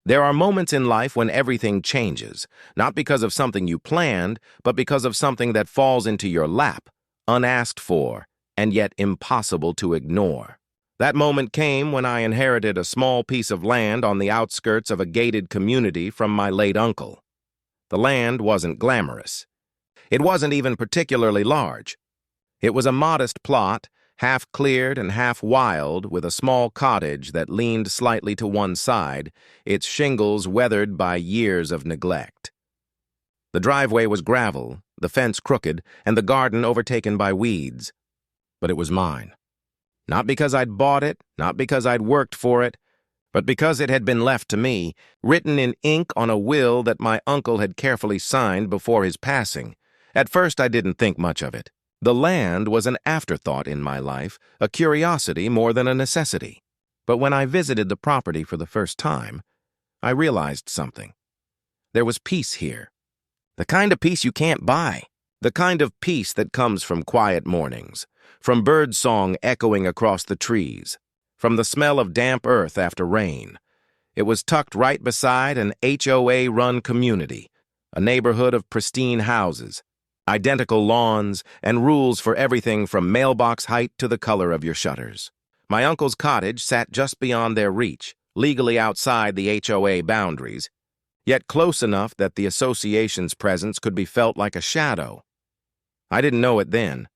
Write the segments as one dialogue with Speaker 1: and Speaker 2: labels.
Speaker 1: There are moments in life when everything changes, not because of something you planned, but because of something that falls into your lap, unasked for, and yet impossible to ignore. That moment came when I inherited a small piece of land on the outskirts of a gated community from my late uncle. The land wasn't glamorous. It wasn't even particularly large. It was a modest plot, half cleared and half wild, with a small cottage that leaned slightly to one side, its shingles weathered by years of neglect. The driveway was gravel, the fence crooked, and the garden overtaken by weeds. But it was mine. Not because I'd bought it, not because I'd worked for it, but because it had been left to me, written in ink on a will that my uncle had carefully signed before his passing. At first I didn't think much of it. The land was an afterthought in my life, a curiosity more than a necessity. But when I visited the property for the first time, I realized something. There was peace here. The kind of peace you can't buy. The kind of peace that comes from quiet mornings, from bird song echoing across the trees, from the smell of damp earth after rain. It was tucked right beside an HOA-run community, a neighborhood of pristine houses, identical lawns, and rules for everything from mailbox height to the color of your shutters. My uncle's cottage sat just beyond their reach, legally outside the HOA boundaries, yet close enough that the association's presence could be felt like a shadow. I didn't know it then,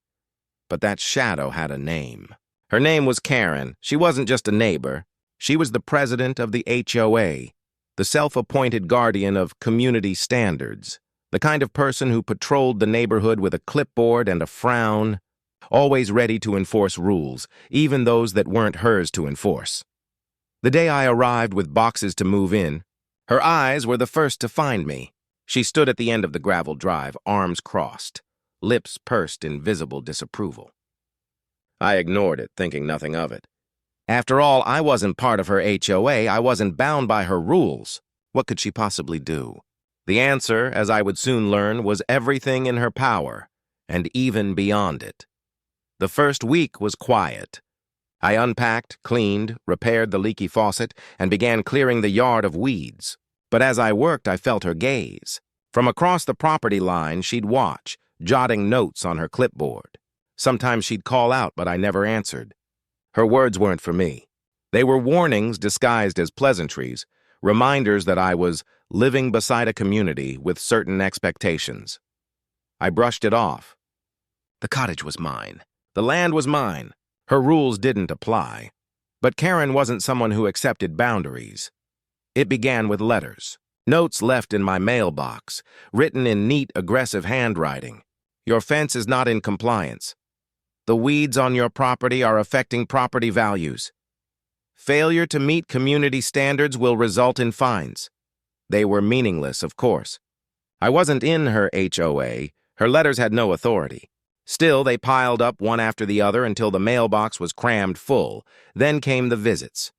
Speaker 1: but that shadow had a name. Her name was Karen. She wasn't just a neighbor. She was the president of the HOA, the self-appointed guardian of community standards, the kind of person who patrolled the neighborhood with a clipboard and a frown, always ready to enforce rules, even those that weren't hers to enforce. The day I arrived with boxes to move in, her eyes were the first to find me. She stood at the end of the gravel drive, arms crossed, lips pursed in visible disapproval. I ignored it, thinking nothing of it. After all, I wasn't part of her HOA. I wasn't bound by her rules. What could she possibly do? The answer, as I would soon learn, was everything in her power, and even beyond it. The first week was quiet. I unpacked, cleaned, repaired the leaky faucet, and began clearing the yard of weeds. But as I worked, I felt her gaze. From across the property line, she'd watch, jotting notes on her clipboard. Sometimes she'd call out, but I never answered. Her words weren't for me. They were warnings disguised as pleasantries, reminders that I was living beside a community with certain expectations. I brushed it off. The cottage was mine. The land was mine. Her rules didn't apply. But Karen wasn't someone who accepted boundaries. It began with letters. Notes left in my mailbox, written in neat, aggressive handwriting. Your fence is not in compliance. The weeds on your property are affecting property values. Failure to meet community standards will result in fines. They were meaningless, of course. I wasn't in her HOA. Her letters had no authority. Still, they piled up one after the other until the mailbox was crammed full. Then came the visits.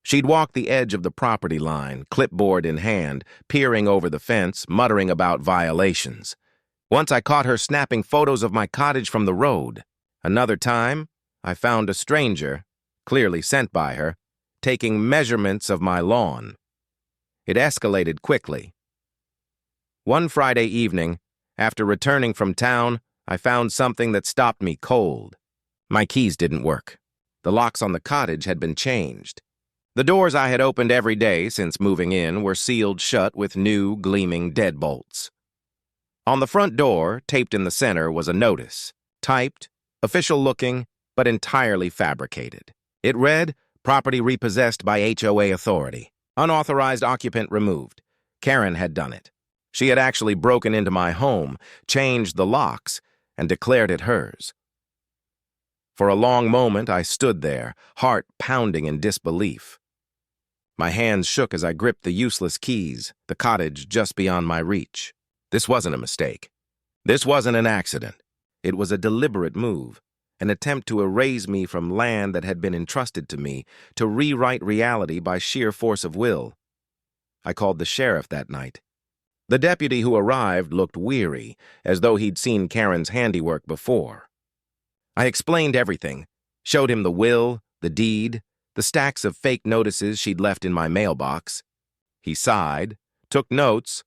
Speaker 1: She'd walk the edge of the property line, clipboard in hand, peering over the fence, muttering about violations. Once I caught her snapping photos of my cottage from the road. Another time, I found a stranger, clearly sent by her, taking measurements of my lawn. It escalated quickly. One Friday evening, after returning from town, I found something that stopped me cold. My keys didn't work. The locks on the cottage had been changed. The doors I had opened every day since moving in were sealed shut with new, gleaming deadbolts. On the front door, taped in the center, was a notice, typed, official-looking, but entirely fabricated. It read, "Property repossessed by HOA authority. Unauthorized occupant removed." Karen had done it. She had actually broken into my home, changed the locks, and declared it hers. For a long moment, I stood there, heart pounding in disbelief. My hands shook as I gripped the useless keys, the cottage just beyond my reach. This wasn't a mistake. This wasn't an accident. It was a deliberate move, an attempt to erase me from land that had been entrusted to me, to rewrite reality by sheer force of will. I called the sheriff that night. The deputy who arrived looked weary, as though he'd seen Karen's handiwork before. I explained everything, showed him the will, the deed, the stacks of fake notices she'd left in my mailbox. He sighed, took notes,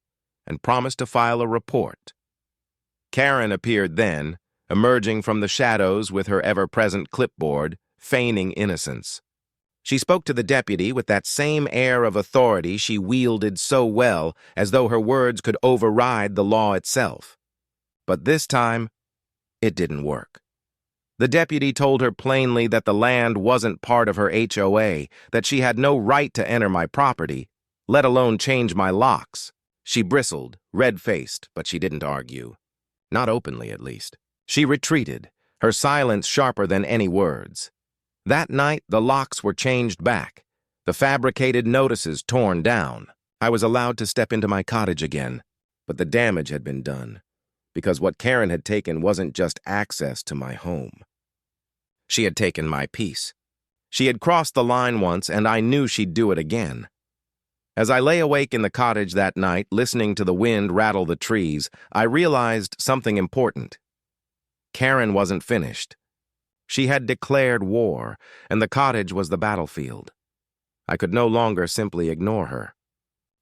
Speaker 1: and promised to file a report. Karen appeared then, emerging from the shadows with her ever-present clipboard, feigning innocence. She spoke to the deputy with that same air of authority she wielded so well, as though her words could override the law itself. But this time, it didn't work. The deputy told her plainly that the land wasn't part of her HOA, that she had no right to enter my property, let alone change my locks. She bristled, red-faced, but she didn't argue. Not openly, at least. She retreated, her silence sharper than any words. That night, the locks were changed back, the fabricated notices torn down. I was allowed to step into my cottage again, but the damage had been done, because what Karen had taken wasn't just access to my home. She had taken my peace. She had crossed the line once, and I knew she'd do it again. As I lay awake in the cottage that night, listening to the wind rattle the trees, I realized something important. Karen wasn't finished. She had declared war, and the cottage was the battlefield. I could no longer simply ignore her.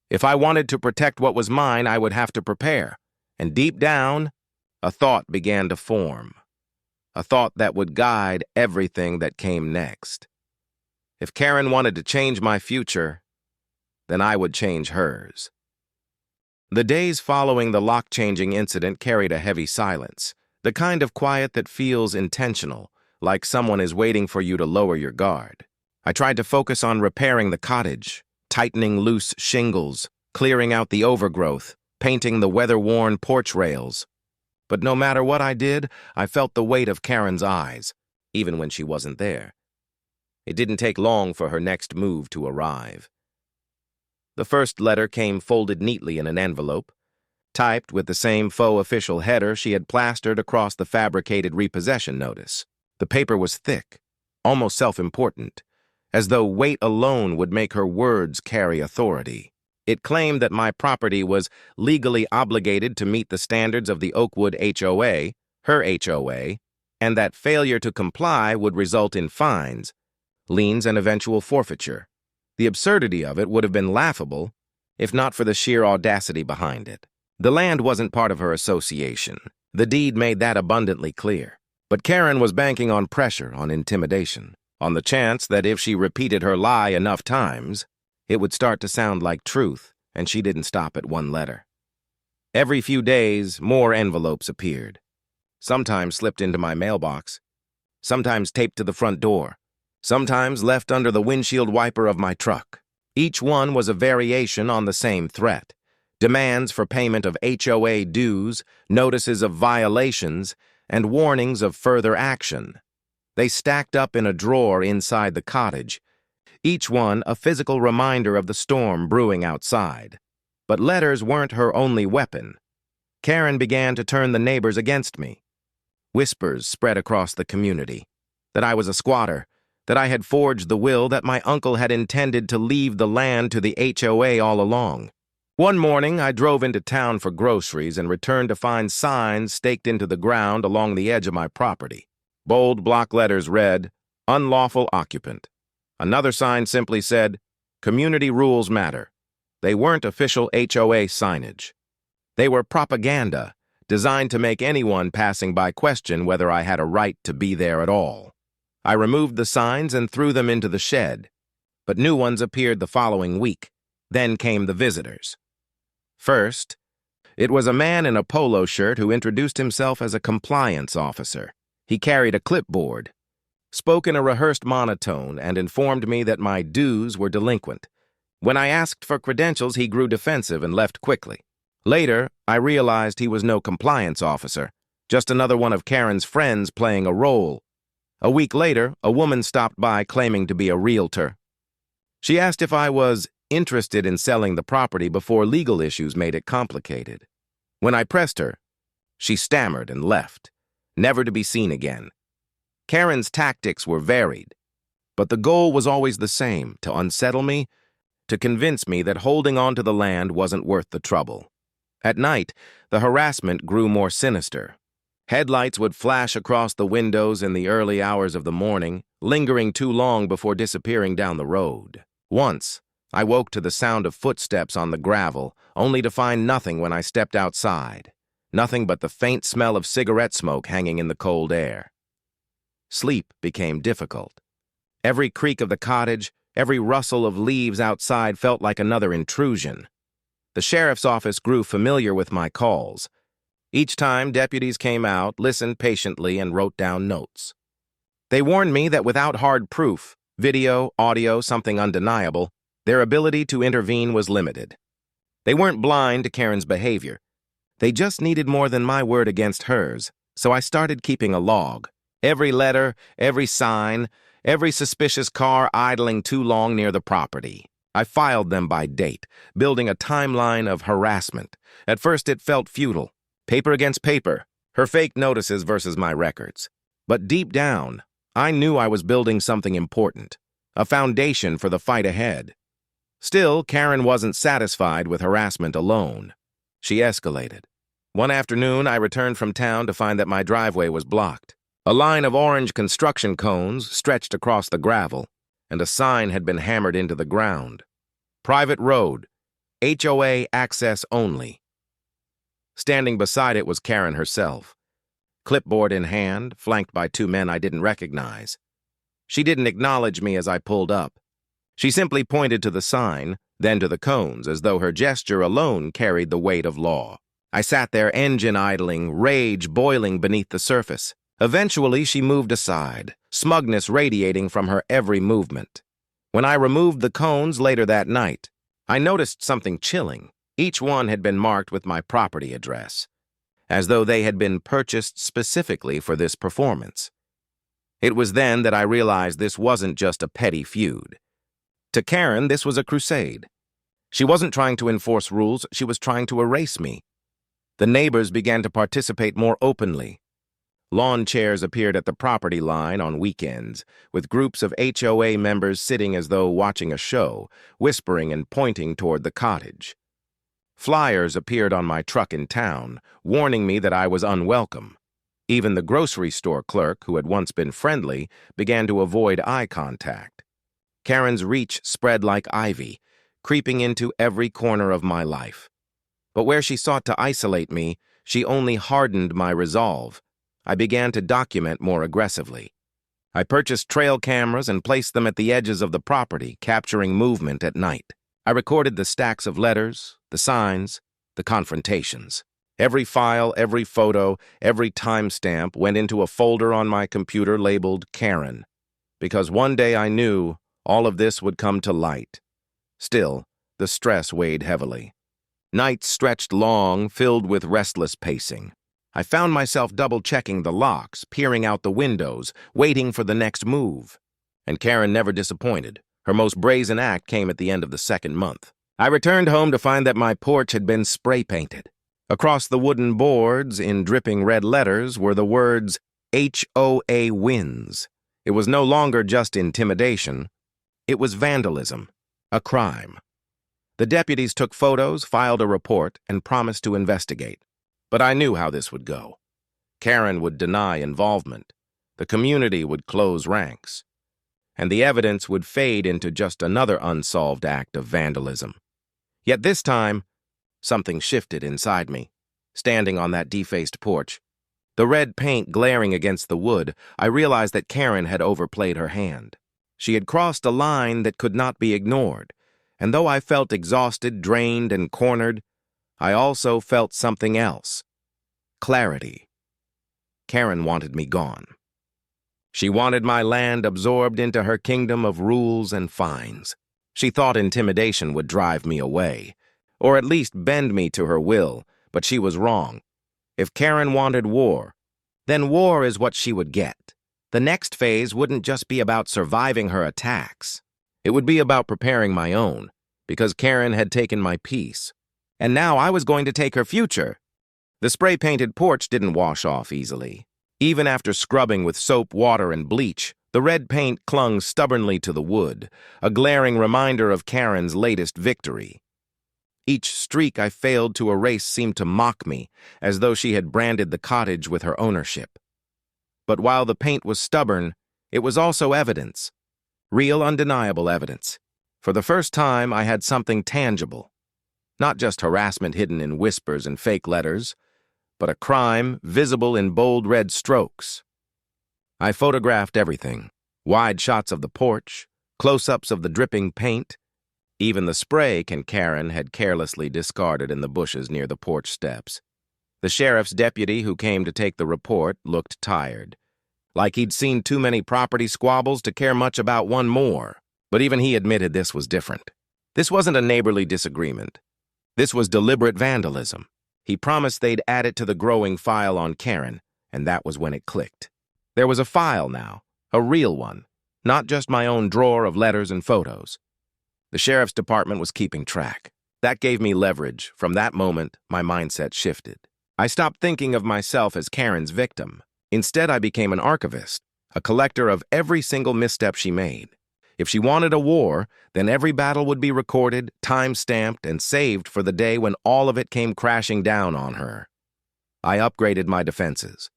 Speaker 1: If I wanted to protect what was mine, I would have to prepare. And deep down, a thought began to form. A thought that would guide everything that came next. If Karen wanted to change my future, then I would change hers. The days following the lock-changing incident carried a heavy silence, the kind of quiet that feels intentional, like someone is waiting for you to lower your guard. I tried to focus on repairing the cottage, tightening loose shingles, clearing out the overgrowth, painting the weather-worn porch rails. But no matter what I did, I felt the weight of Karen's eyes, even when she wasn't there. It didn't take long for her next move to arrive. The first letter came folded neatly in an envelope, typed with the same faux official header she had plastered across the fabricated repossession notice. The paper was thick, almost self-important, as though weight alone would make her words carry authority. It claimed that my property was legally obligated to meet the standards of the Oakwood HOA, her HOA, and that failure to comply would result in fines, liens, and eventual forfeiture. The absurdity of it would have been laughable, if not for the sheer audacity behind it. The land wasn't part of her association. The deed made that abundantly clear. But Karen was banking on pressure, on intimidation, on the chance that if she repeated her lie enough times, it would start to sound like truth, and she didn't stop at one letter. Every few days, more envelopes appeared. Sometimes slipped into my mailbox, sometimes taped to the front door, sometimes left under the windshield wiper of my truck. Each one was a variation on the same threat. Demands for payment of HOA dues, notices of violations, and warnings of further action. They stacked up in a drawer inside the cottage, each one a physical reminder of the storm brewing outside. But letters weren't her only weapon. Karen began to turn the neighbors against me. Whispers spread across the community that I was a squatter, that I had forged the will, that my uncle had intended to leave the land to the HOA all along. One morning, I drove into town for groceries and returned to find signs staked into the ground along the edge of my property. Bold block letters read, "Unlawful occupant." Another sign simply said, "Community rules matter." They weren't official HOA signage. They were propaganda, designed to make anyone passing by question whether I had a right to be there at all. I removed the signs and threw them into the shed, but new ones appeared the following week. Then came the visitors. First, it was a man in a polo shirt who introduced himself as a compliance officer. He carried a clipboard, spoke in a rehearsed monotone, and informed me that my dues were delinquent. When I asked for credentials, he grew defensive and left quickly. Later, I realized he was no compliance officer, just another one of Karen's friends playing a role. A week later, a woman stopped by claiming to be a realtor. She asked if I was interested in selling the property before legal issues made it complicated. When I pressed her, she stammered and left, never to be seen again. Karen's tactics were varied, but the goal was always the same: to unsettle me, to convince me that holding on to the land wasn't worth the trouble. At night, the harassment grew more sinister. Headlights would flash across the windows in the early hours of the morning, lingering too long before disappearing down the road. Once, I woke to the sound of footsteps on the gravel, only to find nothing when I stepped outside. Nothing but the faint smell of cigarette smoke hanging in the cold air. Sleep became difficult. Every creak of the cottage, every rustle of leaves outside felt like another intrusion. The sheriff's office grew familiar with my calls. Each time, deputies came out, listened patiently, and wrote down notes. They warned me that without hard proof, video, audio, something undeniable, their ability to intervene was limited. They weren't blind to Karen's behavior. They just needed more than my word against hers, so I started keeping a log. Every letter, every sign, every suspicious car idling too long near the property. I filed them by date, building a timeline of harassment. At first it felt futile. Paper against paper, her fake notices versus my records. But deep down, I knew I was building something important, a foundation for the fight ahead. Still, Karen wasn't satisfied with harassment alone. She escalated. One afternoon, I returned from town to find that my driveway was blocked. A line of orange construction cones stretched across the gravel, and a sign had been hammered into the ground. Private road, HOA access only. Standing beside it was Karen herself, clipboard in hand, flanked by two men I didn't recognize. She didn't acknowledge me as I pulled up. She simply pointed to the sign, then to the cones, as though her gesture alone carried the weight of law. I sat there, engine idling, rage boiling beneath the surface. Eventually, she moved aside, smugness radiating from her every movement. When I removed the cones later that night, I noticed something chilling. Each one had been marked with my property address, as though they had been purchased specifically for this performance. It was then that I realized this wasn't just a petty feud. To Karen, this was a crusade. She wasn't trying to enforce rules, she was trying to erase me. The neighbors began to participate more openly. Lawn chairs appeared at the property line on weekends, with groups of HOA members sitting as though watching a show, whispering and pointing toward the cottage. Flyers appeared on my truck in town, warning me that I was unwelcome. Even the grocery store clerk, who had once been friendly, began to avoid eye contact. Karen's reach spread like ivy, creeping into every corner of my life. But where she sought to isolate me, she only hardened my resolve. I began to document more aggressively. I purchased trail cameras and placed them at the edges of the property, capturing movement at night. I recorded the stacks of letters, the signs, the confrontations. Every file, every photo, every timestamp went into a folder on my computer labeled Karen, because one day I knew all of this would come to light. Still, the stress weighed heavily. Nights stretched long, filled with restless pacing. I found myself double-checking the locks, peering out the windows, waiting for the next move. And Karen never disappointed. Her most brazen act came at the end of the second month. I returned home to find that my porch had been spray-painted. Across the wooden boards, in dripping red letters, were the words, HOA wins. It was no longer just intimidation. It was vandalism, a crime. The deputies took photos, filed a report, and promised to investigate. But I knew how this would go. Karen would deny involvement. The community would close ranks. And the evidence would fade into just another unsolved act of vandalism. Yet this time, something shifted inside me. Standing on that defaced porch, the red paint glaring against the wood, I realized that Karen had overplayed her hand. She had crossed a line that could not be ignored, and though I felt exhausted, drained, and cornered, I also felt something else. Clarity. Karen wanted me gone. She wanted my land absorbed into her kingdom of rules and fines. She thought intimidation would drive me away, or at least bend me to her will, but she was wrong. If Karen wanted war, then war is what she would get. The next phase wouldn't just be about surviving her attacks. It would be about preparing my own, because Karen had taken my peace. And now I was going to take her future. The spray-painted porch didn't wash off easily. Even after scrubbing with soap, water, and bleach, the red paint clung stubbornly to the wood, a glaring reminder of Karen's latest victory. Each streak I failed to erase seemed to mock me, as though she had branded the cottage with her ownership. But while the paint was stubborn, it was also evidence. Real, undeniable evidence. For the first time, I had something tangible. Not just harassment hidden in whispers and fake letters, but a crime visible in bold red strokes. I photographed everything. Wide shots of the porch, close-ups of the dripping paint, even the spray Karen had carelessly discarded in the bushes near the porch steps. The sheriff's deputy who came to take the report looked tired, like he'd seen too many property squabbles to care much about one more. But even he admitted this was different. This wasn't a neighborly disagreement. This was deliberate vandalism. He promised they'd add it to the growing file on Karen, and that was when it clicked. There was a file now, a real one, not just my own drawer of letters and photos. The sheriff's department was keeping track. That gave me leverage. From that moment, my mindset shifted. I stopped thinking of myself as Karen's victim. Instead, I became an archivist, a collector of every single misstep she made. If she wanted a war, then every battle would be recorded, time-stamped, and saved for the day when all of it came crashing down on her. I upgraded my defenses.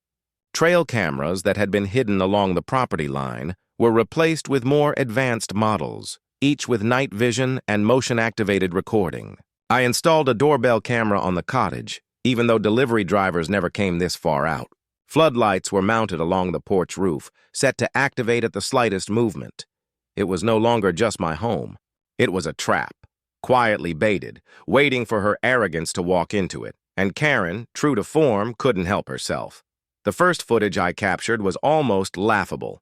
Speaker 1: Trail cameras that had been hidden along the property line were replaced with more advanced models, each with night vision and motion-activated recording. I installed a doorbell camera on the cottage, even though delivery drivers never came this far out. Floodlights were mounted along the porch roof, set to activate at the slightest movement. It was no longer just my home. It was a trap, quietly baited, waiting for her arrogance to walk into it. And Karen, true to form, couldn't help herself. The first footage I captured was almost laughable.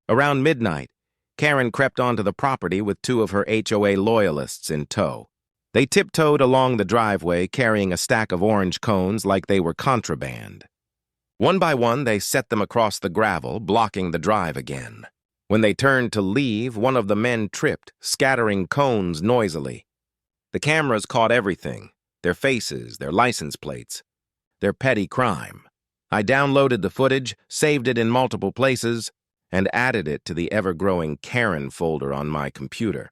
Speaker 1: Around midnight, Karen crept onto the property with two of her HOA loyalists in tow. They tiptoed along the driveway carrying a stack of orange cones like they were contraband. One by one, they set them across the gravel, blocking the drive again. When they turned to leave, one of the men tripped, scattering cones noisily. The cameras caught everything, their faces, their license plates, their petty crime. I downloaded the footage, saved it in multiple places, and added it to the ever-growing Karen folder on my computer.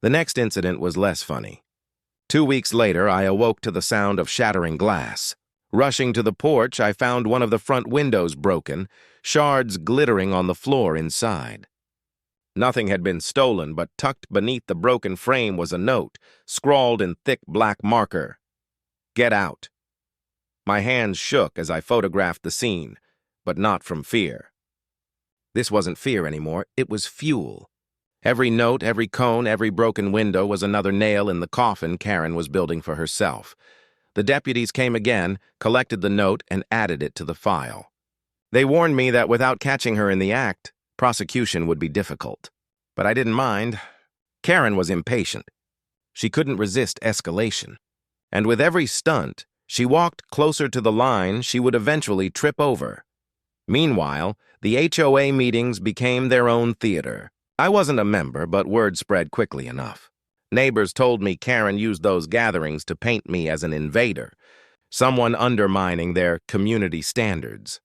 Speaker 1: The next incident was less funny. 2 weeks later, I awoke to the sound of shattering glass. Rushing to the porch, I found one of the front windows broken, shards glittering on the floor inside. Nothing had been stolen, but tucked beneath the broken frame was a note, scrawled in thick black marker. "Get out." My hands shook as I photographed the scene, but not from fear. This wasn't fear anymore, it was fuel. Every note, every cone, every broken window was another nail in the coffin Karen was building for herself. The deputies came again, collected the note, and added it to the file. They warned me that without catching her in the act, prosecution would be difficult. But I didn't mind. Karen was impatient. She couldn't resist escalation. And with every stunt, she walked closer to the line she would eventually trip over. Meanwhile, the HOA meetings became their own theater. I wasn't a member, but word spread quickly enough. Neighbors told me Karen used those gatherings to paint me as an invader, someone undermining their community standards.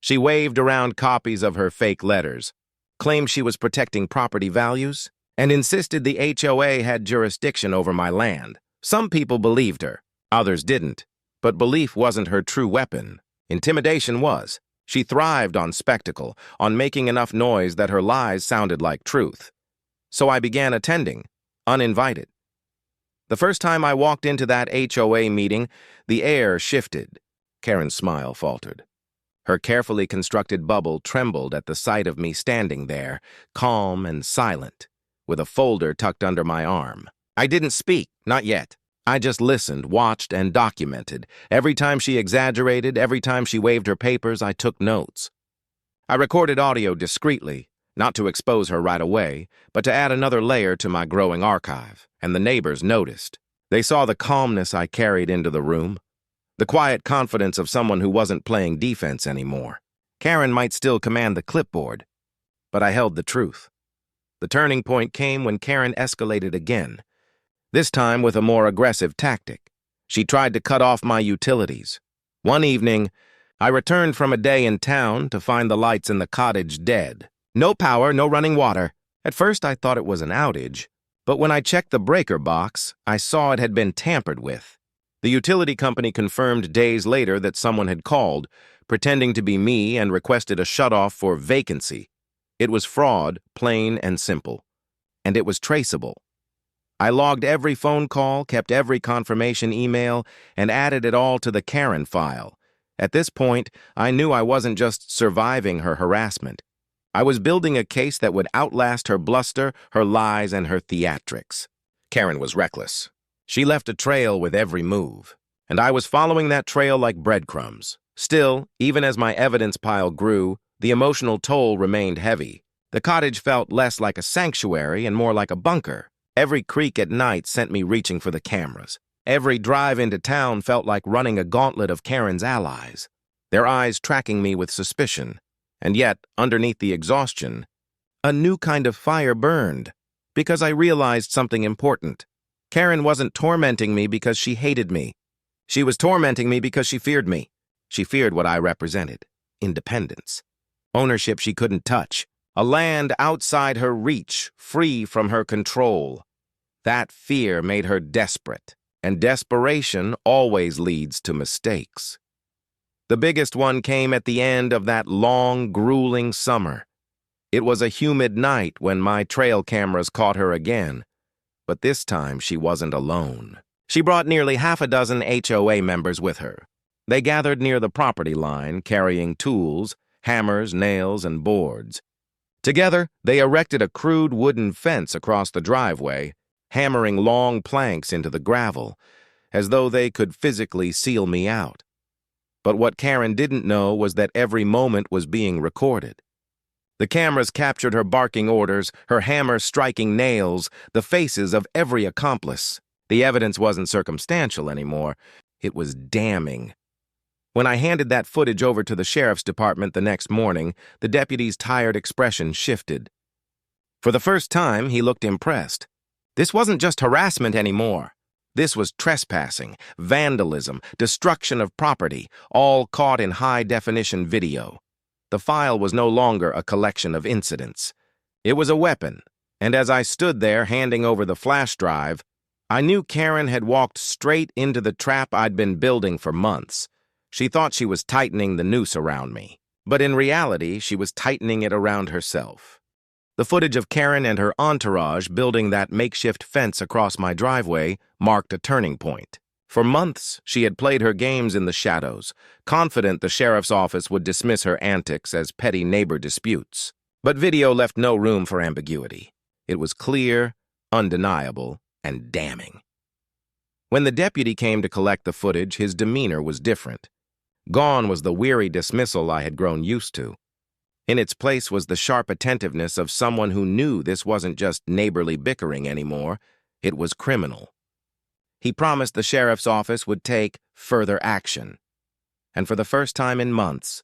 Speaker 1: She waved around copies of her fake letters, claimed she was protecting property values, and insisted the HOA had jurisdiction over my land. Some people believed her, others didn't, but belief wasn't her true weapon. Intimidation was. She thrived on spectacle, on making enough noise that her lies sounded like truth. So I began attending, uninvited. The first time I walked into that HOA meeting, the air shifted. Karen's smile faltered. Her carefully constructed bubble trembled at the sight of me standing there, calm and silent, with a folder tucked under my arm. I didn't speak, not yet. I just listened, watched, and documented. Every time she exaggerated, every time she waved her papers, I took notes. I recorded audio discreetly, not to expose her right away, but to add another layer to my growing archive, and the neighbors noticed. They saw the calmness I carried into the room, the quiet confidence of someone who wasn't playing defense anymore. Karen might still command the clipboard, but I held the truth. The turning point came when Karen escalated again. This time with a more aggressive tactic. She tried to cut off my utilities. One evening, I returned from a day in town to find the lights in the cottage dead. No power, no running water. At first, I thought it was an outage, but when I checked the breaker box, I saw it had been tampered with. The utility company confirmed days later that someone had called, pretending to be me, and requested a shutoff for vacancy. It was fraud, plain and simple. And it was traceable. I logged every phone call, kept every confirmation email, and added it all to the Karen file. At this point, I knew I wasn't just surviving her harassment. I was building a case that would outlast her bluster, her lies, and her theatrics. Karen was reckless. She left a trail with every move, and I was following that trail like breadcrumbs. Still, even as my evidence pile grew, the emotional toll remained heavy. The cottage felt less like a sanctuary and more like a bunker. Every creak at night sent me reaching for the cameras. Every drive into town felt like running a gauntlet of Karen's allies, their eyes tracking me with suspicion. And yet, underneath the exhaustion, a new kind of fire burned, because I realized something important. Karen wasn't tormenting me because she hated me. She was tormenting me because she feared me. She feared what I represented: independence, ownership she couldn't touch, a land outside her reach, free from her control. That fear made her desperate, and desperation always leads to mistakes. The biggest one came at the end of that long, grueling summer. It was a humid night when my trail cameras caught her again, but this time she wasn't alone. She brought nearly half a dozen HOA members with her. They gathered near the property line, carrying tools, hammers, nails, and boards. Together, they erected a crude wooden fence across the driveway, hammering long planks into the gravel, as though they could physically seal me out. But what Karen didn't know was that every moment was being recorded. The cameras captured her barking orders, her hammer striking nails, the faces of every accomplice. The evidence wasn't circumstantial anymore. It was damning. When I handed that footage over to the sheriff's department the next morning, the deputy's tired expression shifted. For the first time, he looked impressed. This wasn't just harassment anymore. This was trespassing, vandalism, destruction of property, all caught in high-definition video. The file was no longer a collection of incidents. It was a weapon, and as I stood there handing over the flash drive, I knew Karen had walked straight into the trap I'd been building for months. She thought she was tightening the noose around me, but in reality, she was tightening it around herself. The footage of Karen and her entourage building that makeshift fence across my driveway marked a turning point. For months, she had played her games in the shadows, confident the sheriff's office would dismiss her antics as petty neighbor disputes. But video left no room for ambiguity. It was clear, undeniable, and damning. When the deputy came to collect the footage, his demeanor was different. Gone was the weary dismissal I had grown used to. In its place was the sharp attentiveness of someone who knew this wasn't just neighborly bickering anymore, it was criminal. He promised the sheriff's office would take further action. And for the first time in months,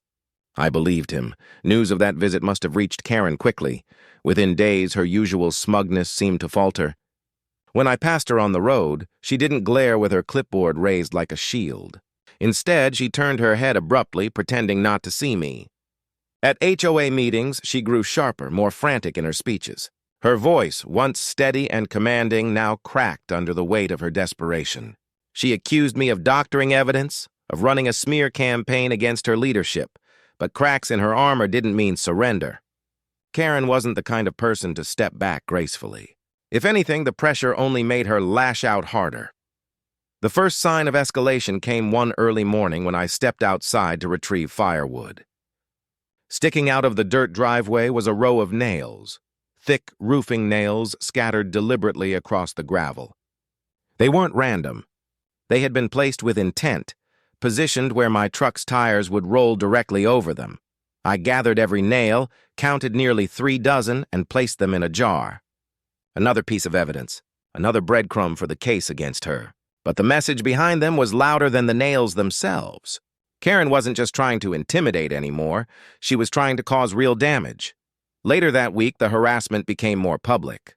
Speaker 1: I believed him. News of that visit must have reached Karen quickly. Within days, her usual smugness seemed to falter. When I passed her on the road, she didn't glare with her clipboard raised like a shield. Instead, she turned her head abruptly, pretending not to see me. At HOA meetings, she grew sharper, more frantic in her speeches. Her voice, once steady and commanding, now cracked under the weight of her desperation. She accused me of doctoring evidence, of running a smear campaign against her leadership, but cracks in her armor didn't mean surrender. Karen wasn't the kind of person to step back gracefully. If anything, the pressure only made her lash out harder. The first sign of escalation came one early morning when I stepped outside to retrieve firewood. Sticking out of the dirt driveway was a row of nails, thick roofing nails scattered deliberately across the gravel. They weren't random. They had been placed with intent, positioned where my truck's tires would roll directly over them. I gathered every nail, counted nearly 3 dozen, and placed them in a jar. Another piece of evidence, another breadcrumb for the case against her. But the message behind them was louder than the nails themselves. Karen wasn't just trying to intimidate anymore, she was trying to cause real damage. Later that week, the harassment became more public.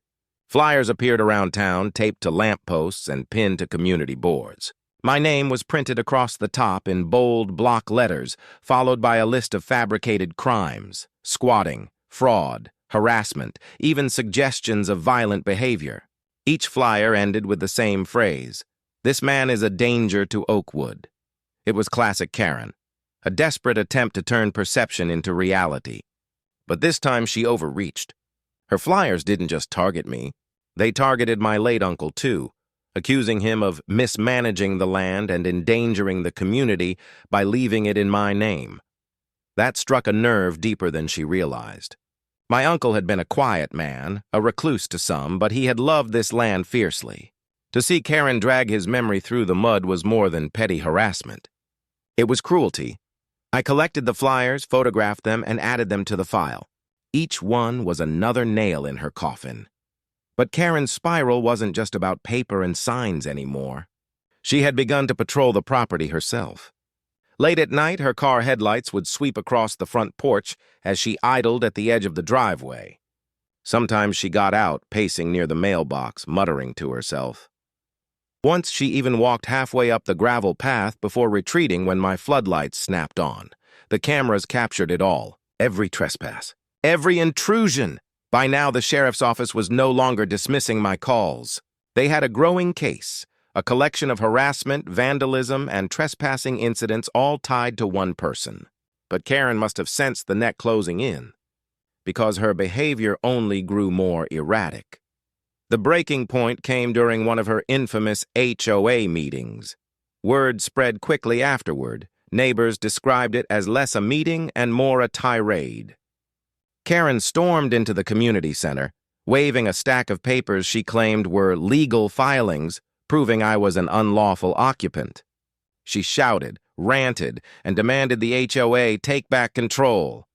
Speaker 1: Flyers appeared around town, taped to lampposts and pinned to community boards. My name was printed across the top in bold block letters, followed by a list of fabricated crimes, squatting, fraud, harassment, even suggestions of violent behavior. Each flyer ended with the same phrase: "This man is a danger to Oakwood." It was classic Karen, a desperate attempt to turn perception into reality. But this time she overreached. Her flyers didn't just target me. They targeted my late uncle, too, accusing him of mismanaging the land and endangering the community by leaving it in my name. That struck a nerve deeper than she realized. My uncle had been a quiet man, a recluse to some, but he had loved this land fiercely. To see Karen drag his memory through the mud was more than petty harassment. It was cruelty. I collected the flyers, photographed them, and added them to the file. Each one was another nail in her coffin. But Karen's spiral wasn't just about paper and signs anymore. She had begun to patrol the property herself. Late at night, her car headlights would sweep across the front porch as she idled at the edge of the driveway. Sometimes she got out, pacing near the mailbox, muttering to herself. Once she even walked halfway up the gravel path before retreating when my floodlights snapped on. The cameras captured it all, every trespass, every intrusion. By now, the sheriff's office was no longer dismissing my calls. They had a growing case, a collection of harassment, vandalism, and trespassing incidents all tied to one person. But Karen must have sensed the net closing in, because her behavior only grew more erratic. The breaking point came during one of her infamous HOA meetings. Word spread quickly afterward. Neighbors described it as less a meeting and more a tirade. Karen stormed into the community center, waving a stack of papers she claimed were legal filings, proving I was an unlawful occupant. She shouted, ranted, and demanded the HOA take back control.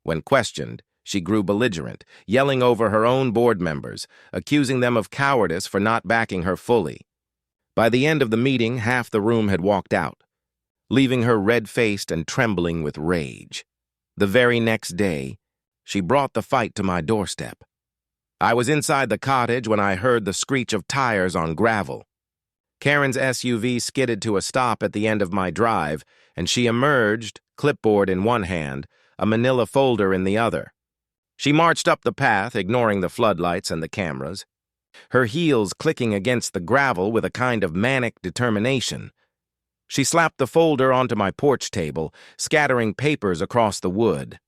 Speaker 1: When questioned, she grew belligerent, yelling over her own board members, accusing them of cowardice for not backing her fully. By the end of the meeting, half the room had walked out, leaving her red-faced and trembling with rage. The very next day, she brought the fight to my doorstep. I was inside the cottage when I heard the screech of tires on gravel. Karen's SUV skidded to a stop at the end of my drive, and she emerged, clipboard in one hand, a manila folder in the other. She marched up the path, ignoring the floodlights and the cameras, her heels clicking against the gravel with a kind of manic determination. She slapped the folder onto my porch table, scattering papers across the wood.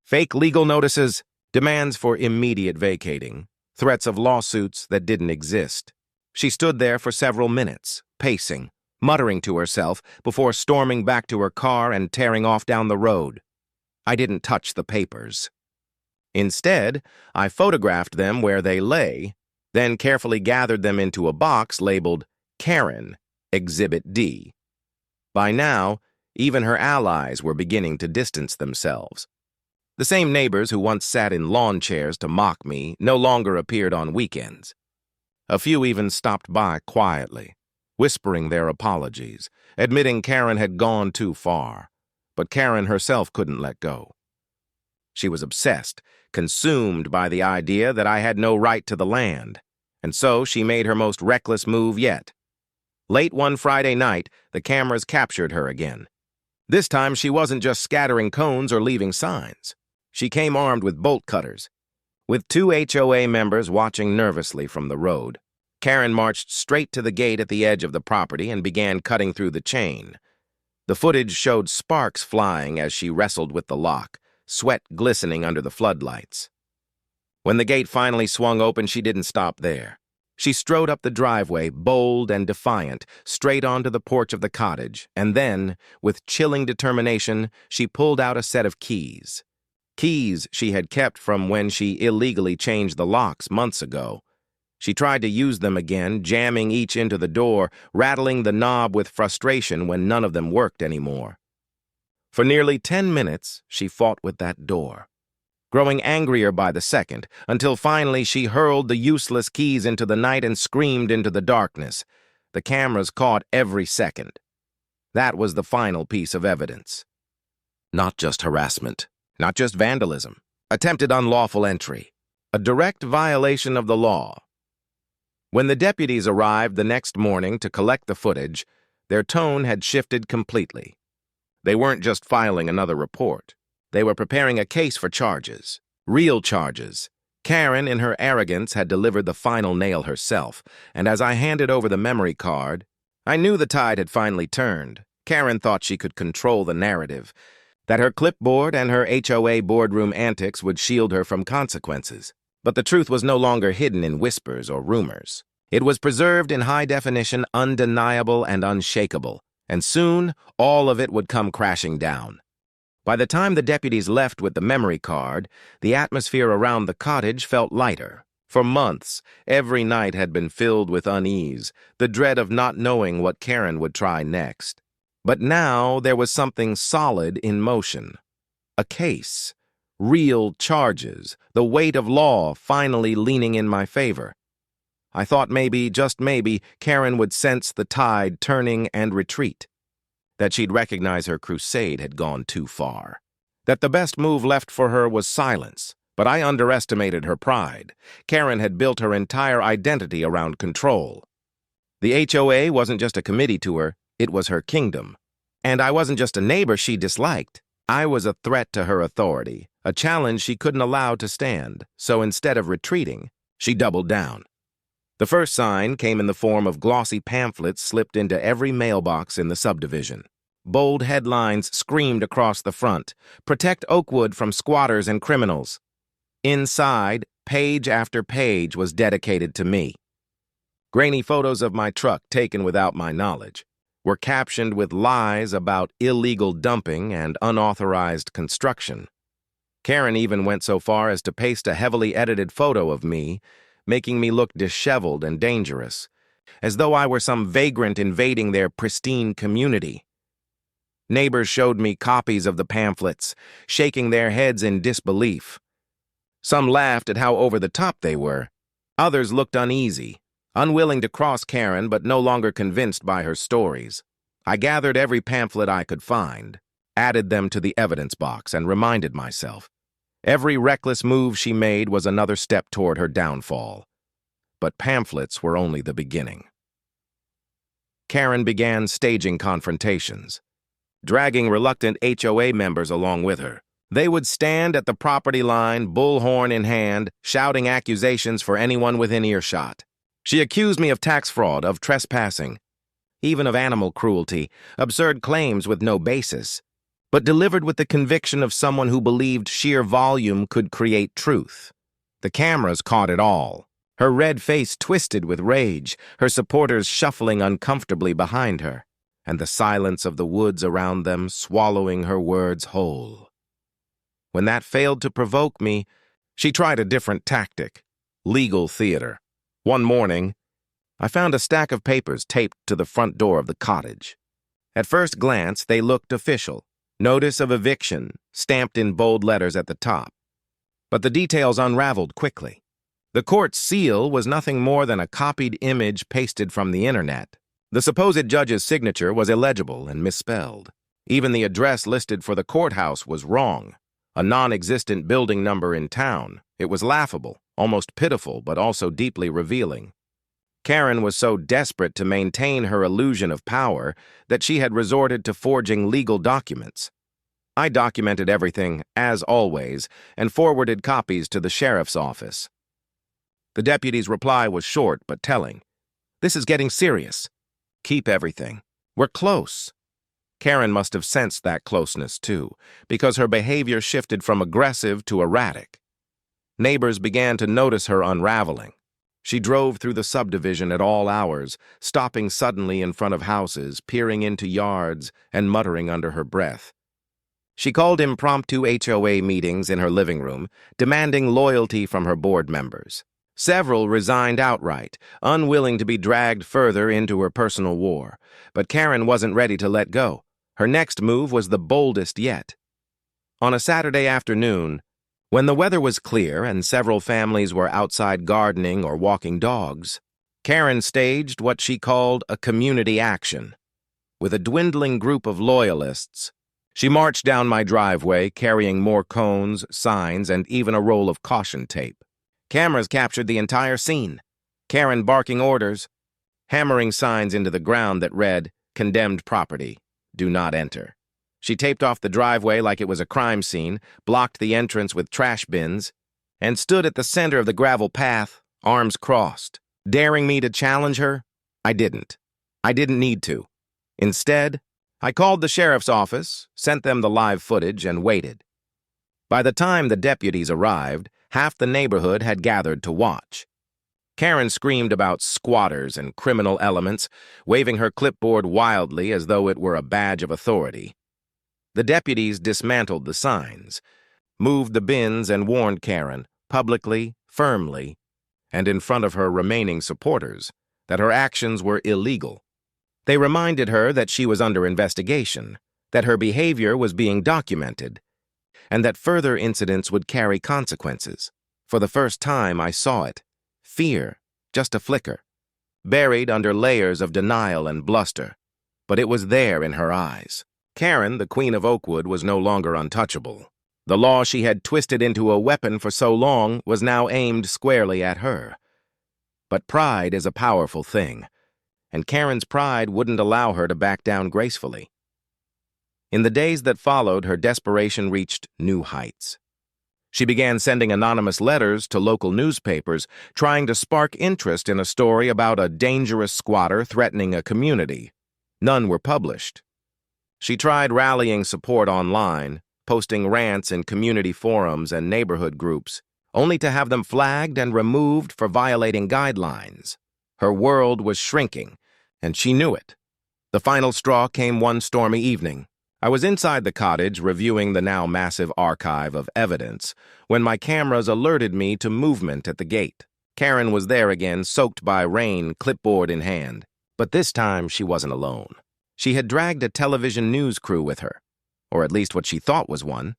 Speaker 1: Fake legal notices, demands for immediate vacating, threats of lawsuits that didn't exist. She stood there for several minutes, pacing, muttering to herself before storming back to her car and tearing off down the road. I didn't touch the papers. Instead, I photographed them where they lay, then carefully gathered them into a box labeled Karen, Exhibit D. By now, even her allies were beginning to distance themselves. The same neighbors who once sat in lawn chairs to mock me no longer appeared on weekends. A few even stopped by quietly, whispering their apologies, admitting Karen had gone too far. But Karen herself couldn't let go. She was obsessed, consumed by the idea that I had no right to the land, and so she made her most reckless move yet. Late one Friday night, the cameras captured her again. This time she wasn't just scattering cones or leaving signs. She came armed with bolt cutters. With 2 HOA members watching nervously from the road, Karen marched straight to the gate at the edge of the property and began cutting through the chain. The footage showed sparks flying as she wrestled with the lock, sweat glistening under the floodlights. When the gate finally swung open, she didn't stop there. She strode up the driveway, bold and defiant, straight onto the porch of the cottage, and then, with chilling determination, she pulled out a set of keys. Keys she had kept from when she illegally changed the locks months ago. She tried to use them again, jamming each into the door, rattling the knob with frustration when none of them worked anymore. For nearly 10 minutes, she fought with that door, growing angrier by the second, until finally she hurled the useless keys into the night and screamed into the darkness. The cameras caught every second. That was the final piece of evidence. Not just harassment, not just vandalism, attempted unlawful entry, a direct violation of the law. When the deputies arrived the next morning to collect the footage, their tone had shifted completely. They weren't just filing another report. They were preparing a case for charges, real charges. Karen, in her arrogance, had delivered the final nail herself, and as I handed over the memory card, I knew the tide had finally turned. Karen thought she could control the narrative, that her clipboard and her HOA boardroom antics would shield her from consequences. But the truth was no longer hidden in whispers or rumors. It was preserved in high definition, undeniable and unshakable, and soon all of it would come crashing down. By the time the deputies left with the memory card, the atmosphere around the cottage felt lighter. For months, every night had been filled with unease, the dread of not knowing what Karen would try next. But now there was something solid in motion. A case. Real charges, the weight of law finally leaning in my favor. I thought maybe, just maybe, Karen would sense the tide turning and retreat. That she'd recognize her crusade had gone too far. That the best move left for her was silence, but I underestimated her pride. Karen had built her entire identity around control. The HOA wasn't just a committee to her, it was her kingdom. And I wasn't just a neighbor she disliked. I was a threat to her authority, a challenge she couldn't allow to stand, so instead of retreating, she doubled down. The first sign came in the form of glossy pamphlets slipped into every mailbox in the subdivision. Bold headlines screamed across the front, "Protect Oakwood from squatters and criminals." Inside, page after page was dedicated to me. Grainy photos of my truck taken without my knowledge were captioned with lies about illegal dumping and unauthorized construction. Karen even went so far as to paste a heavily edited photo of me, making me look disheveled and dangerous, as though I were some vagrant invading their pristine community. Neighbors showed me copies of the pamphlets, shaking their heads in disbelief. Some laughed at how over the top they were. Others looked uneasy, unwilling to cross Karen but no longer convinced by her stories. I gathered every pamphlet I could find, added them to the evidence box, and reminded myself. Every reckless move she made was another step toward her downfall. But pamphlets were only the beginning. Karen began staging confrontations, dragging reluctant HOA members along with her. They would stand at the property line, bullhorn in hand, shouting accusations for anyone within earshot. She accused me of tax fraud, of trespassing, even of animal cruelty, absurd claims with no basis, but delivered with the conviction of someone who believed sheer volume could create truth. The cameras caught it all. Her red face twisted with rage, her supporters shuffling uncomfortably behind her, and the silence of the woods around them swallowing her words whole. When that failed to provoke me, she tried a different tactic: legal theater. One morning, I found a stack of papers taped to the front door of the cottage. At first glance, they looked official. Notice of eviction, stamped in bold letters at the top. But the details unraveled quickly. The court's seal was nothing more than a copied image pasted from the internet. The supposed judge's signature was illegible and misspelled. Even the address listed for the courthouse was wrong, a non-existent building number in town. It was laughable, almost pitiful, but also deeply revealing. Karen was so desperate to maintain her illusion of power that she had resorted to forging legal documents. I documented everything, as always, and forwarded copies to the sheriff's office. The deputy's reply was short but telling. "This is getting serious. Keep everything. We're close." Karen must have sensed that closeness, too, because her behavior shifted from aggressive to erratic. Neighbors began to notice her unraveling. She drove through the subdivision at all hours, stopping suddenly in front of houses, peering into yards, and muttering under her breath. She called impromptu HOA meetings in her living room, demanding loyalty from her board members. Several resigned outright, unwilling to be dragged further into her personal war. But Karen wasn't ready to let go. Her next move was the boldest yet. On a Saturday afternoon, when the weather was clear and several families were outside gardening or walking dogs, Karen staged what she called a community action. With a dwindling group of loyalists, she marched down my driveway carrying more cones, signs, and even a roll of caution tape. Cameras captured the entire scene. Karen barking orders, hammering signs into the ground that read, "Condemned property, do not enter." She taped off the driveway like it was a crime scene, blocked the entrance with trash bins, and stood at the center of the gravel path, arms crossed. Daring me to challenge her? I didn't. I didn't need to. Instead, I called the sheriff's office, sent them the live footage, and waited. By the time the deputies arrived, Half the neighborhood had gathered to watch. Karen screamed about squatters and criminal elements, waving her clipboard wildly as though it were a badge of authority. The deputies dismantled the signs, moved the bins, and warned Karen, publicly, firmly, and in front of her remaining supporters, that her actions were illegal. They reminded her that she was under investigation, that her behavior was being documented, and that further incidents would carry consequences. For the first time, I saw it. Fear, just a flicker, buried under layers of denial and bluster, but it was there in her eyes. Karen, the Queen of Oakwood, was no longer untouchable. The law she had twisted into a weapon for so long was now aimed squarely at her. But pride is a powerful thing, and Karen's pride wouldn't allow her to back down gracefully. In the days that followed, her desperation reached new heights. She began sending anonymous letters to local newspapers, trying to spark interest in a story about a dangerous squatter threatening a community. None were published. She tried rallying support online, posting rants in community forums and neighborhood groups, only to have them flagged and removed for violating guidelines. Her world was shrinking, and she knew it. The final straw came one stormy evening. I was inside the cottage reviewing the now massive archive of evidence when my cameras alerted me to movement at the gate. Karen was there again, soaked by rain, clipboard in hand. But this time she wasn't alone. She had dragged a television news crew with her, or at least what she thought was one.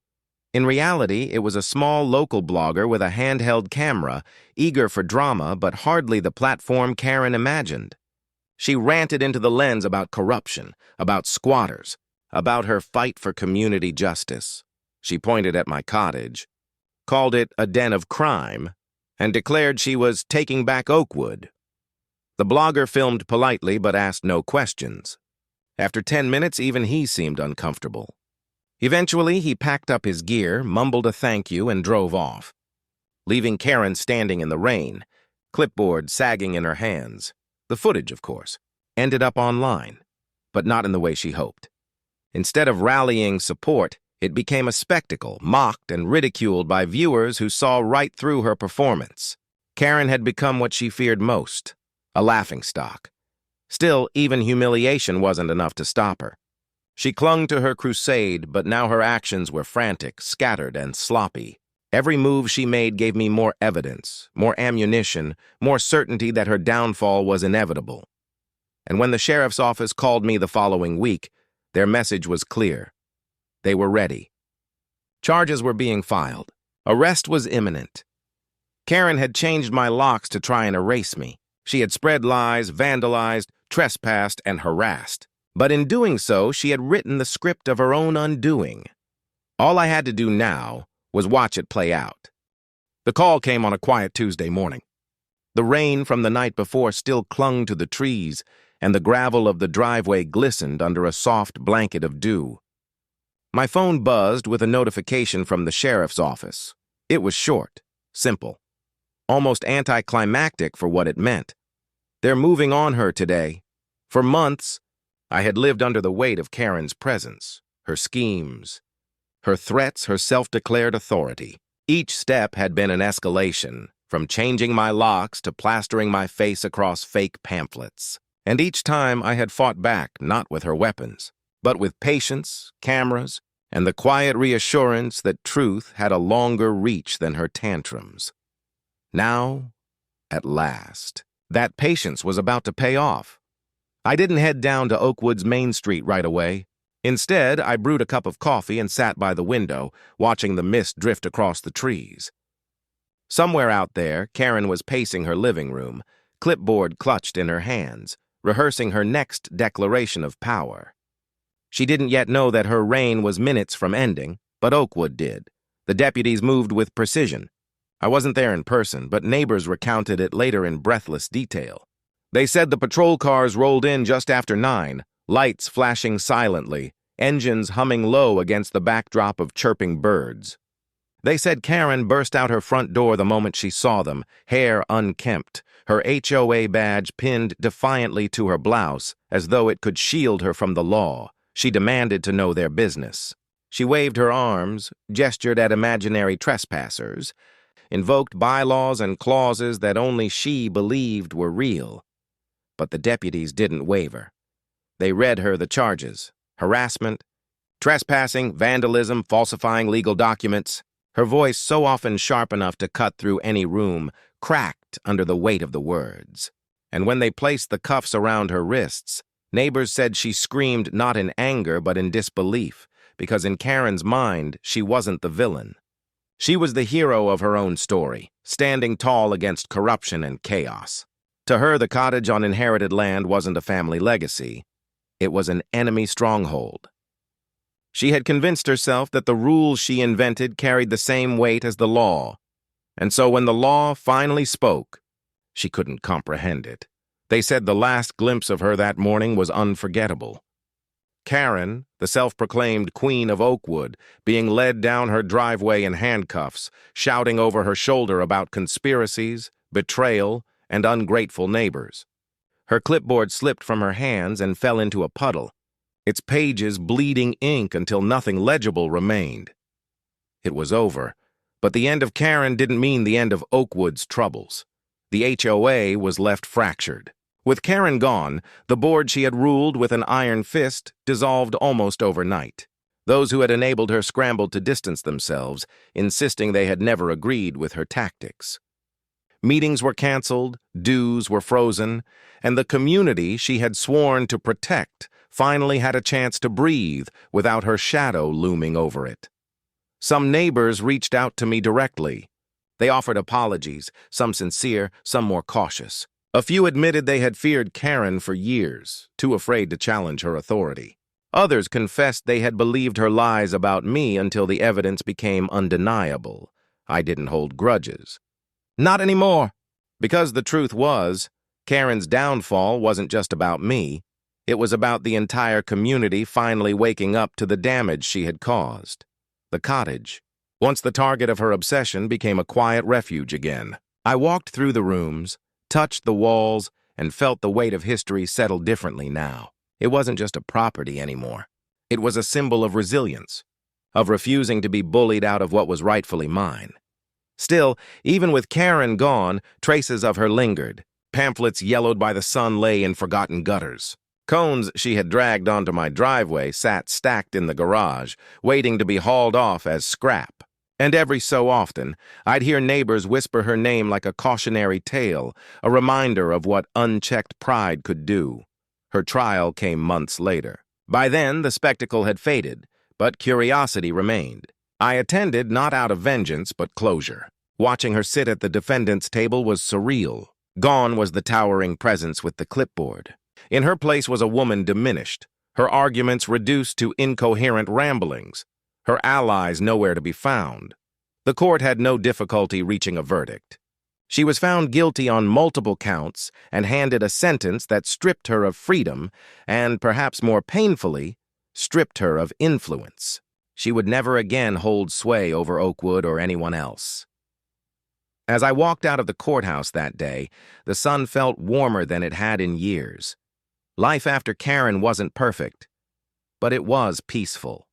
Speaker 1: In reality, it was a small local blogger with a handheld camera, eager for drama but hardly the platform Karen imagined. She ranted into the lens about corruption, about squatters, about her fight for community justice. She pointed at my cottage, called it a den of crime, and declared she was taking back Oakwood. The blogger filmed politely but asked no questions. After 10 minutes, even he seemed uncomfortable. Eventually, he packed up his gear, mumbled a thank you, and drove off, leaving Karen standing in the rain, clipboard sagging in her hands. The footage, of course, ended up online, but not in the way she hoped. Instead of rallying support, it became a spectacle, mocked and ridiculed by viewers who saw right through her performance. Karen had become what she feared most, a laughingstock. Still, even humiliation wasn't enough to stop her. She clung to her crusade, but now her actions were frantic, scattered, and sloppy. Every move she made gave me more evidence, more ammunition, more certainty that her downfall was inevitable. And when the sheriff's office called me the following week, their message was clear. They were ready. Charges were being filed. Arrest was imminent. Karen had changed my locks to try and erase me. She had spread lies, vandalized, trespassed, and harassed. But in doing so, she had written the script of her own undoing. All I had to do now was watch it play out. The call came on a quiet Tuesday morning. The rain from the night before still clung to the trees, and the gravel of the driveway glistened under a soft blanket of dew. My phone buzzed with a notification from the sheriff's office. It was short, simple, almost anticlimactic for what it meant. They're moving on her today. For months, I had lived under the weight of Karen's presence, her schemes, her threats, her self-declared authority. Each step had been an escalation, from changing my locks to plastering my face across fake pamphlets. And each time I had fought back, not with her weapons, but with patience, cameras, and the quiet reassurance that truth had a longer reach than her tantrums. Now, at last, that patience was about to pay off. I didn't head down to Oakwood's Main Street right away. Instead, I brewed a cup of coffee and sat by the window, watching the mist drift across the trees. Somewhere out there, Karen was pacing her living room, clipboard clutched in her hands, rehearsing her next declaration of power. She didn't yet know that her reign was minutes from ending, but Oakwood did. The deputies moved with precision. I wasn't there in person, but neighbors recounted it later in breathless detail. They said the patrol cars rolled in just after 9, lights flashing silently, engines humming low against the backdrop of chirping birds. They said Karen burst out her front door the moment she saw them, hair unkempt, her HOA badge pinned defiantly to her blouse, as though it could shield her from the law. She demanded to know their business. She waved her arms, gestured at imaginary trespassers, invoked bylaws and clauses that only she believed were real. But the deputies didn't waver. They read her the charges: harassment, trespassing, vandalism, falsifying legal documents. Her voice, so often sharp enough to cut through any room, cracked under the weight of the words. And when they placed the cuffs around her wrists, neighbors said she screamed not in anger but in disbelief, because in Karen's mind, she wasn't the villain. She was the hero of her own story, standing tall against corruption and chaos. To her, the cottage on inherited land wasn't a family legacy. It was an enemy stronghold. She had convinced herself that the rules she invented carried the same weight as the law, and so when the law finally spoke, she couldn't comprehend it. They said the last glimpse of her that morning was unforgettable. Karen, the self-proclaimed queen of Oakwood, being led down her driveway in handcuffs, shouting over her shoulder about conspiracies, betrayal, and ungrateful neighbors. Her clipboard slipped from her hands and fell into a puddle, its pages bleeding ink until nothing legible remained. It was over, but the end of Karen didn't mean the end of Oakwood's troubles. The HOA was left fractured. With Karen gone, the board she had ruled with an iron fist dissolved almost overnight. Those who had enabled her scrambled to distance themselves, insisting they had never agreed with her tactics. Meetings were canceled, dues were frozen, and the community she had sworn to protect finally had a chance to breathe without her shadow looming over it. Some neighbors reached out to me directly. They offered apologies, some sincere, some more cautious. A few admitted they had feared Karen for years, too afraid to challenge her authority. Others confessed they had believed her lies about me until the evidence became undeniable. I didn't hold grudges. Not anymore. Because the truth was, Karen's downfall wasn't just about me. It was about the entire community finally waking up to the damage she had caused. The cottage, once the target of her obsession, became a quiet refuge again. I walked through the rooms, touched the walls, and felt the weight of history settle differently now. It wasn't just a property anymore. It was a symbol of resilience, of refusing to be bullied out of what was rightfully mine. Still, even with Karen gone, traces of her lingered. Pamphlets yellowed by the sun lay in forgotten gutters. Cones she had dragged onto my driveway sat stacked in the garage, waiting to be hauled off as scrap. And every so often, I'd hear neighbors whisper her name like a cautionary tale, a reminder of what unchecked pride could do. Her trial came months later. By then, the spectacle had faded, but curiosity remained. I attended not out of vengeance, but closure. Watching her sit at the defendant's table was surreal. Gone was the towering presence with the clipboard. In her place was a woman diminished, her arguments reduced to incoherent ramblings, her allies nowhere to be found. The court had no difficulty reaching a verdict. She was found guilty on multiple counts and handed a sentence that stripped her of freedom and, perhaps more painfully, stripped her of influence. She would never again hold sway over Oakwood or anyone else. As I walked out of the courthouse that day, the sun felt warmer than it had in years. Life after Karen wasn't perfect, but it was peaceful.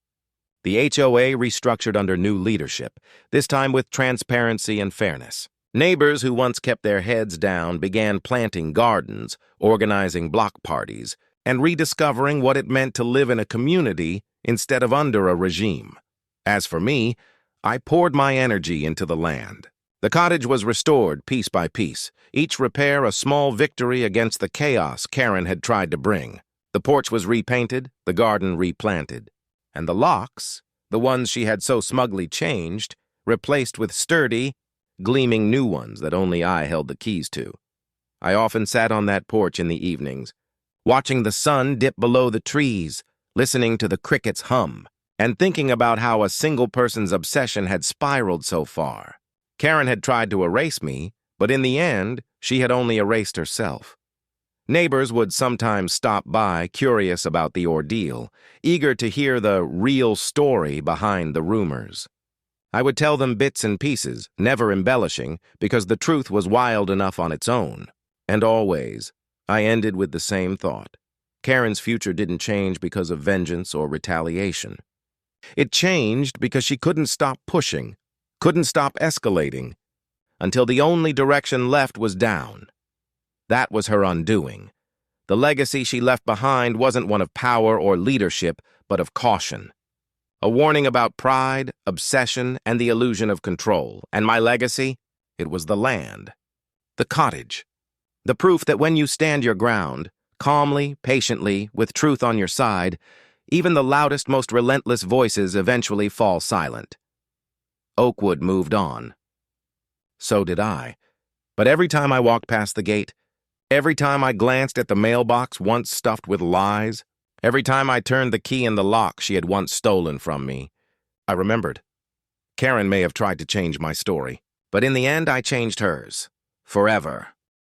Speaker 1: The HOA restructured under new leadership, this time with transparency and fairness. Neighbors who once kept their heads down began planting gardens, organizing block parties, and rediscovering what it meant to live in a community instead of under a regime. As for me, I poured my energy into the land. The cottage was restored piece by piece, each repair a small victory against the chaos Karen had tried to bring. The porch was repainted, the garden replanted, and the locks, the ones she had so smugly changed, replaced with sturdy, gleaming new ones that only I held the keys to. I often sat on that porch in the evenings, watching the sun dip below the trees, listening to the crickets hum, and thinking about how a single person's obsession had spiraled so far. Karen had tried to erase me, but in the end, she had only erased herself. Neighbors would sometimes stop by, curious about the ordeal, eager to hear the real story behind the rumors. I would tell them bits and pieces, never embellishing, because the truth was wild enough on its own. And always, I ended with the same thought. Karen's future didn't change because of vengeance or retaliation. It changed because she couldn't stop pushing, couldn't stop escalating, until the only direction left was down. That was her undoing. The legacy she left behind wasn't one of power or leadership, but of caution. A warning about pride, obsession, and the illusion of control. And my legacy? It was the land. The cottage. The proof that when you stand your ground, calmly, patiently, with truth on your side, even the loudest, most relentless voices eventually fall silent. Oakwood moved on. So did I. But every time I walked past the gate, every time I glanced at the mailbox once stuffed with lies, every time I turned the key in the lock she had once stolen from me, I remembered. Karen may have tried to change my story, but in the end I changed hers. Forever.